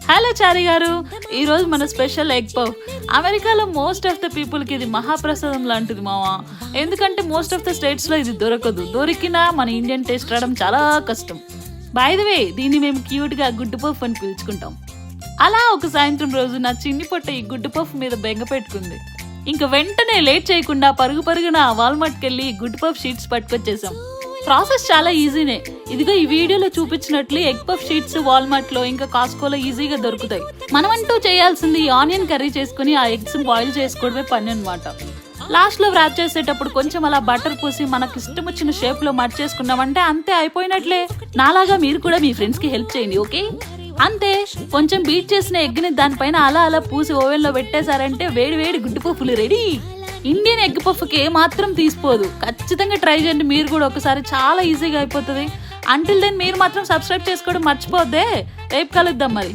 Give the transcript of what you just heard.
Hello చారి గారు, ఈరోజు మన స్పెషల్ ఎగ్ పఫ్. అమెరికాలో మోస్ట్ ఆఫ్ ద పీపుల్కి ఇది మహాప్రసాదం లాంటిది మావా. ఎందుకంటే మోస్ట్ ఆఫ్ ద స్టేట్స్లో ఇది దొరకదు. దొరికినా మన ఇండియన్ టేస్ట్ రావడం చాలా కష్టం. బై ద వే, దీన్ని మేము క్యూట్గా గుడ్డు పఫ్ అని పిలుచుకుంటాం. అలా ఒక సాయంత్రం రోజు నా చిన్ని పొట్ట ఈ గుడ్డు పఫ్ మీద బెంగ పెట్టుకుంది. ఇంకా వెంటనే లేట్ చేయకుండా పరుగున వాల్మార్ట్కి వెళ్ళి గుడ్డు పఫ్ షీట్స్ పట్టుకొచ్చేసాం. ప్రాసెస్ చాలా ఈజీనే. ఇదిగో ఈ వీడియోలో చూపించినట్లు ఎగ్ పఫ్ షీట్స్ వాల్మార్ట్ లో ఇంకా కాస్కోలో ఈజీగా దొరుకుతాయి. మనమంటూ చేయాల్సింది ఆనియన్ కర్రీ చేసుకుని ఆ ఎగ్స్ బాయిల్ చేసుకోవడమే పని అనమాట. లాస్ట్ లో వ్రాప్ చేసేటప్పుడు కొంచెం అలా బటర్ పూసి మనకు ఇష్టం వచ్చిన షేప్ లో మట్ చేసుకున్నామంటే అంతే, అయిపోయినట్లే. నాలాగా మీరు కూడా మీ ఫ్రెండ్స్ కి హెల్ప్ చేయండి, ఓకే? అంతే, కొంచెం బీట్ చేసిన ఎగ్ ని దానిపైన అలా పూసి ఓవెన్ లో పెట్టేశారంటే వేడి వేడి గుడ్డు పఫ్ఫులు రెడీ. ఇండియన్ ఎగ్ పఫ్కి మాత్రం తీసిపోదు. ఖచ్చితంగా ట్రై చేయండి మీరు కూడా ఒకసారి, చాలా ఈజీగా అయిపోతుంది. అంటిల్ దెన్ మీరు మాత్రం సబ్స్క్రైబ్ చేసుకోవడం మర్చిపోద్దే. రేపు కలుద్దాం మరి.